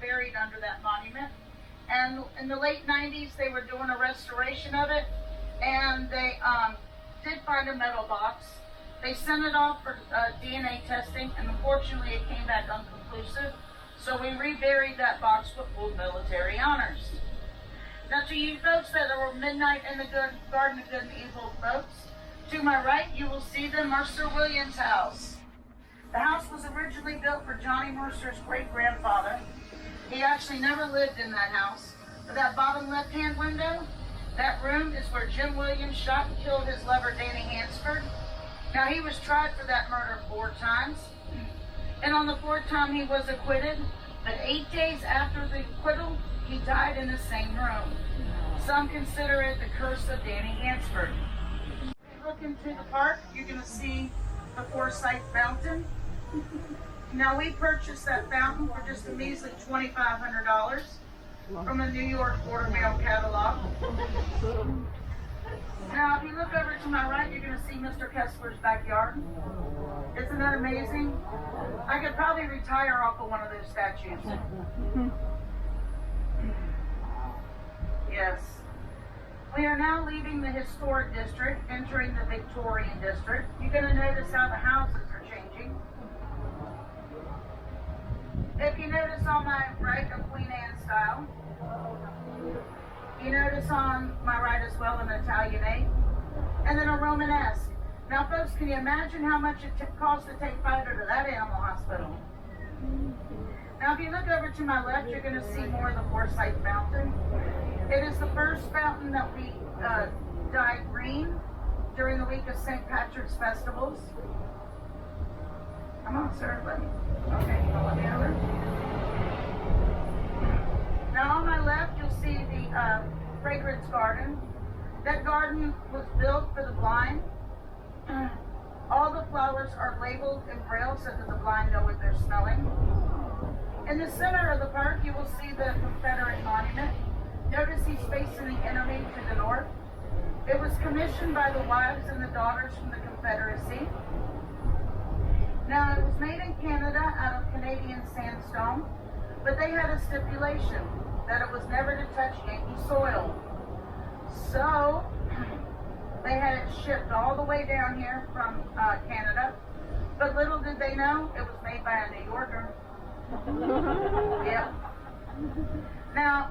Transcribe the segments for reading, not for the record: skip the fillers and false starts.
buried under that monument. And in the late 90s, they were doing a restoration of it, and they did find a metal box. They sent it off for DNA testing, and unfortunately it came back inconclusive. So we reburied that box with full military honors. Now to you folks that are midnight in the Garden of Good and Evil folks, to my right you will see the Mercer Williams house. The house was originally built for Johnny Mercer's great-grandfather. He actually never lived in that house. But that bottom left-hand window, that room is where Jim Williams shot and killed his lover Danny Hansford. Now he was tried for that murder 4 times. And on the 4th time he was acquitted. But 8 days after the acquittal, he died in the same room. Some consider it the curse of Danny Hansford. If you look into the park, you're going to see the Forsyth Fountain. Now we purchased that fountain for just a measly $2,500 from a New York Order Mail catalog. Now if you look over to my right, you're going to see Mr. Kessler's backyard. Isn't that amazing? I could probably retire off of one of those statues. Yes. We are now leaving the historic district, entering the Victorian District. You're going to notice how the houses are changing. If you notice on my right, a Queen Anne style. You notice on my right as well an Italianate. And then a Romanesque. Now folks, can you imagine how much it costs to take Fido to that animal hospital? Now if you look over to my left, you're going to see more of the Forsyth Fountain. It is the first fountain that we dyed green during the week of St. Patrick's festivals. Come on, sir. Okay, you want me over? Now on my left, you'll see the fragrance garden. That garden was built for the blind. All the flowers are labeled in Braille so that the blind know what they're smelling. In the center of the park, you will see the Confederate Monument. Notice he's facing the enemy to the north. It was commissioned by the wives and the daughters from the Confederacy. Now, it was made in Canada out of Canadian sandstone, but they had a stipulation that it was never to touch Yankee soil. So, they had it shipped all the way down here from Canada, but little did they know, it was made by a New Yorker. Yep. Now,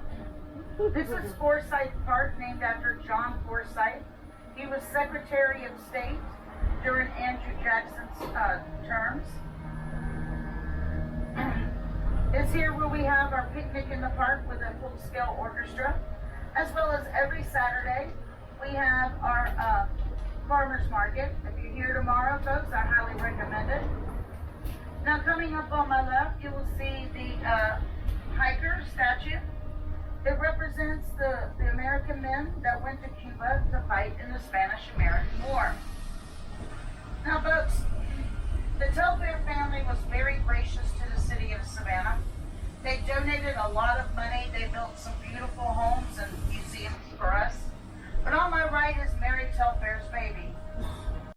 this is Forsyth Park, named after John Forsyth. He was Secretary of State during Andrew Jackson's terms. It's here where we have our picnic in the park with a full-scale orchestra, as well as every Saturday we have our farmers market. If you're here tomorrow, folks, I highly recommend it. Now, coming up on my left, you will see the hiker statue. It represents the American men that went to Cuba to fight in the Spanish-American War. Now, folks, the Telfair family was very gracious to the city of Savannah. They donated a lot of money. They built some beautiful homes.